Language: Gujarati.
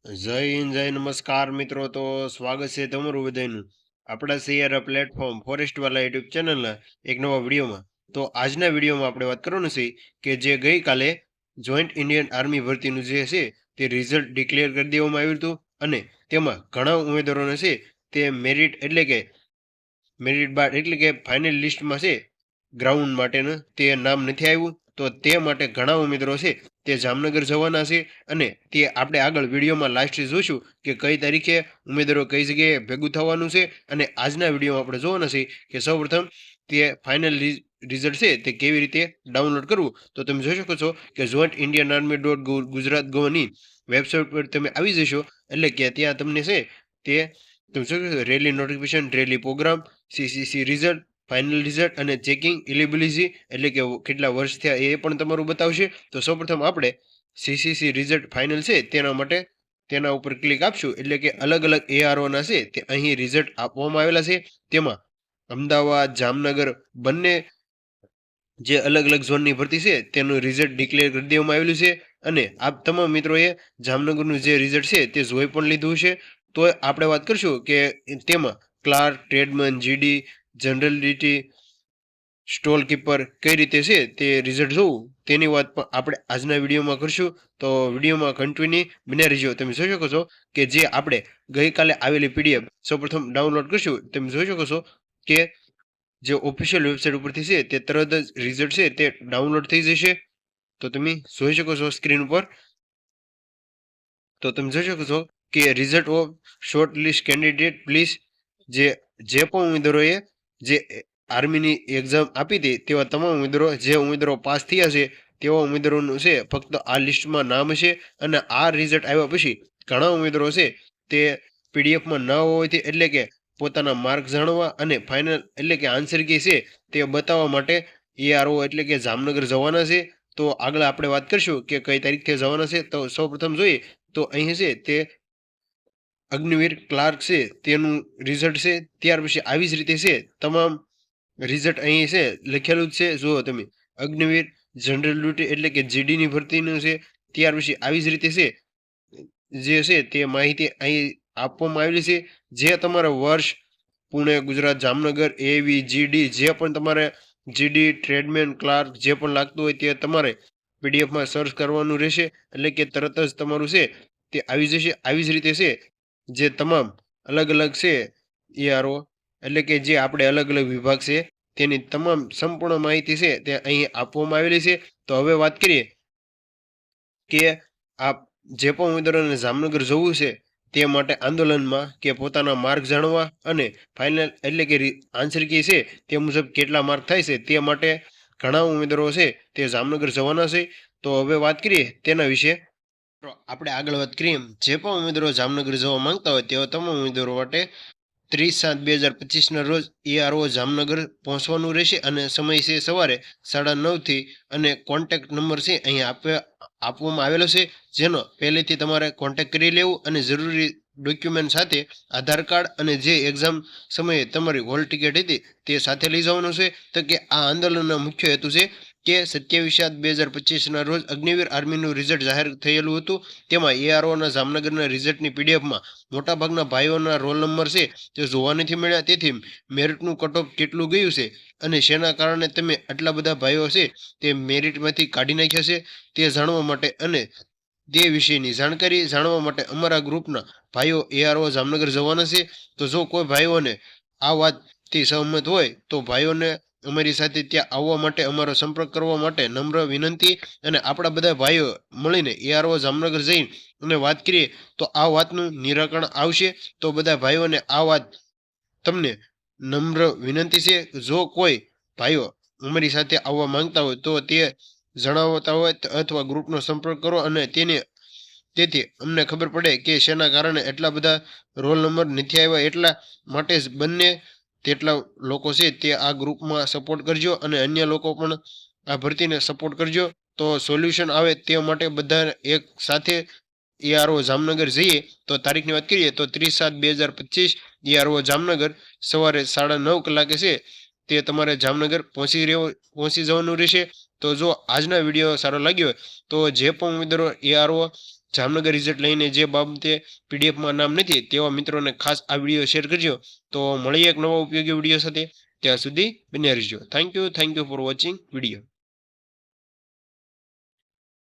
જય હિન્દ, જય નમસ્કાર મિત્રો. તો સ્વાગત છે તમારું બધાનું આપણા સૈયારા પ્લેટફોર્મ ફોરેસ્ટ વાલા યુટ્યુબ ચેનલના એક નવા વિડીયોમાં. તો આજના વિડીયોમાં આપણે વાત કરવાનું છે કે જે ગઈકાલે જોઈન્ટ ઇન્ડિયન આર્મી ભરતીનું જે છે તે રિઝલ્ટ ડિક્લેર કરી દેવામાં આવ્યું હતું, અને તેમાં ઘણા ઉમેદવારોને છે તે મેરિટ બાદ એટલે કે ફાઇનલ લિસ્ટમાં છે ગ્રાઉન્ડ માટેનું તે નામ નથી આવ્યું. તો તે માટે ઘણા ઉમેદવારો છે તે જામનગર જવાના છે, અને તે આપણે આગળ વિડીયોમાં લાસ્ટ જોઈશું કે કઈ તારીખે ઉમેદવારો કઈ જગ્યાએ ભેગું થવાનું છે. અને આજના વિડીયોમાં આપણે જોવાના છે કે સૌપ્રથમ તે ફાઇનલ રિઝલ્ટ છે તે કેવી રીતે ડાઉનલોડ કરવું. તો તમે જોઈ શકો છો કે જોઈન્ટ ઇન્ડિયન આર્મી .ગુજરાત ગવની વેબસાઇટ પર તમે આવી જશો, એટલે કે ત્યાં તમને છે તે તમે જોઈ શકો rally notification, rally programme, CCC result, final result અને ચેકિંગ એલિબિલિટી એટલે કે કેટલા વર્ષ થયા એ પણ તમારું બતાવશે. તો સૌપ્રથમ આપણે સીસીસી રિઝલ્ટ ફાઇનલ છે તેના માટે તેના ઉપર ક્લિક આપશું, એટલે કે અલગ અલગ એઆરઓના છે તે અહીં રિઝલ્ટ આપવામાં આવેલા છે. તેમાં અમદાવાદ, જામનગર બંને જે અલગ અલગ ઝોનની ભરતી છે તેનું રિઝલ્ટ ડિક્લેર કરી દેવામાં આવેલું છે. અને આપ તમામ મિત્રોએ જામનગરનું જે રિઝલ્ટ છે તે જોઈ પણ લીધું છે. તો આપણે વાત કરશું કે તેમાં clerk, tradesman, GD, general duty, store keeper કઈ રીતે છે તે રિઝલ્ટ જોવું તેની વાત પણ આપણે આજના વિડીયોમાં કરશું. તો વિડીયોમાં કન્ટિન્યુ બન્યા રહીજો. તમે જોઈ શકો છો કે જે આપણે ગઈકાલે આવેલી પીડીએફ સૌપ્રથમ ડાઉનલોડ કરશું. તમે જોઈ શકો છો કે જે ઓફિશિયલ વેબસાઇટ ઉપરથી છે તે તરત જ રિઝલ્ટ છે તે ડાઉનલોડ થઈ જશે. તો તમે જોઈ શકો છો સ્ક્રીન ઉપર. તો તમે જોઈ શકો છો કે result of short list candidate please, જે પણ ઉમેદવારોએ જે આર્મીની એક્ઝામ આપી હતી તેવા તમામ ઉમેદવારો, જે ઉમેદવારો પાસ થયા છે તેવા ઉમેદવારોનું છે ફક્ત આ લિસ્ટમાં નામ છે. અને આ રિઝલ્ટ આવ્યા પછી ઘણા ઉમેદવારો છે તે પીડીએફમાં ન હોવાથી, એટલે કે પોતાના માર્ક જાણવા અને ફાઇનલ એટલે કે આન્સર કી છે તે બતાવવા માટે એઆરઓ એટલે કે જામનગર જવાના છે. તો આગળ આપણે વાત કરીશું કે કઈ તારીખથી જવાના છે. તો સૌપ્રથમ જોઈએ તો અહીં છે તે અગ્નિવીર ક્લાર્ક છે તેનું રિઝલ્ટ છે. ત્યાર પછી આવી જ રીતે છે તમામ રિઝલ્ટ અહીં છે લખેલું જ છે. જુઓ તમે, અગ્નિવીર જનરલ ડ્યુટી એટલે કે જીડીની ભરતીનું છે. ત્યાર પછી આવી જ રીતે છે જે છે તે માહિતી અહીં આપવામાં આવેલી છે. જે તમારા વર્ષ પુણે, ગુજરાત, જામનગર, એવી, જીડી જે પણ તમારે જીડી, ટ્રેડમેન, ક્લાર્ક જે પણ લાગતું હોય તે તમારે પીડીએફમાં સર્ચ કરવાનું રહેશે, એટલે કે તરત જ તમારું છે તે આવી જશે. આવી જ રીતે છે જે તમામ અલગ અલગ છે એઆરઓ એટલે કે જે આપણે અલગ અલગ વિભાગ છે તેની તમામ સંપૂર્ણ માહિતી છે તે અહીં આપવામાં આવેલી છે. તો હવે વાત કરીએ કે આપ જે પણ ઉમેદવારોને જામનગર જવું છે તે માટે આંદોલનમાં કે પોતાના માર્ક જાણવા અને ફાઇનલ એટલે કે આન્સર કી છે તે મુજબ કેટલા માર્ક થાય છે તે માટે ઘણા ઉમેદવારો છે તે જામનગર જવાના છે. તો હવે વાત કરીએ તેના વિશે. તો આપણે આગળ વાત કરીએ, જે પણ ઉમેદવારો જામનગર જવા માંગતા હોય તેવા તમામ ઉમેદવારો માટે 30/7/2025 રોજ એઆરઓ જામનગર પહોંચવાનું રહેશે, અને સમય છે સવારે 9:30 થી. અને કોન્ટેક્ટ નંબર છે અહીં આપવામાં આવેલો છે, જેનો પહેલેથી તમારે કોન્ટેક્ટ કરી લેવું અને જરૂરી ડોક્યુમેન્ટ સાથે આધાર કાર્ડ અને જે એક્ઝામ સમયે તમારી હોલ ટિકિટ હતી તે સાથે લઈ જવાનું છે. તો કે આ આંદોલનનો મુખ્ય હેતુ છે કે 27/7/2025 રોજ અગ્નિવીર આર્મીનું રિઝલ્ટ જાહેર થયેલું હતું. તેમાં એઆરઓના જામનગરના રિઝલ્ટની પીડીએફમાં મોટાભાગના ભાઈઓના રોલ નંબર છે તે જોવા નથી મળ્યા. તેથી મેરિટનું કટ ઓફ કેટલું ગયું છે અને શેના કારણે તમે આટલા બધા ભાઈઓ છે તે મેરિટમાંથી કાઢી નાખ્યા છે તે જાણવા માટે અને તે વિશેની જાણકારી જાણવા માટે અમારા ગ્રુપના ભાઈઓ એઆરઓ જામનગર જવાના છે. તો જો કોઈ ભાઈઓને આ વાતથી સહમત હોય તો ભાઈઓને અમારી સાથે ત્યાં આવવા માટે અમારો સંપર્ક કરવા માટે નમ્ર વિનંતી. અને આપણા બધા ભાઈઓ મળીને એઆરઓ જામનગર જઈને અને વાત કરીએ તો આ વાતનું નિરાકરણ આવશે. તો બધા ભાઈઓને આ વાત તમને નમ્ર વિનંતી છે. જો કોઈ ભાઈઓ અમારી સાથે આવવા માંગતા હોય તો તે જણાવતા હોય અથવા ગ્રુપનો સંપર્ક કરો, અને તેથી અમને ખબર પડે કે શેના કારણે એટલા બધા રોલ નંબર નથી આવ્યા. એટલા માટે જ બંને તેટલા લોકો છે તે આ ગ્રુપમાં સપોર્ટ કરજો, અને અન્ય લોકો પણ આ ભરતીને સપોર્ટ કરજો. તો સોલ્યુશન આવે તે માટે બધા એક સાથે એઆરઓ જામનગર જઈએ. તો તારીખની વાત કરીએ તો 30/7/2025 એઆરઓ જામનગર સવારે 9:30 કલાકે છે તે તમારે જામનગર પહોંચી જવાનું રહેશે. તો જો આજના વિડીયો સારો લાગ્યો હોય તો જે પણ ઉમેદવારો એઆરઓ જામનગર રિઝલ્ટ લઈને જે બાબતે પીડીએફમાં નામ નથી તેવા મિત્રોને ખાસ આ વિડીયો શેર કરજો. તો મળીએ એક નવા ઉપયોગી વિડીયો સાથે. ત્યાં સુધી બન્યા રહેજો. Thank you for watching video.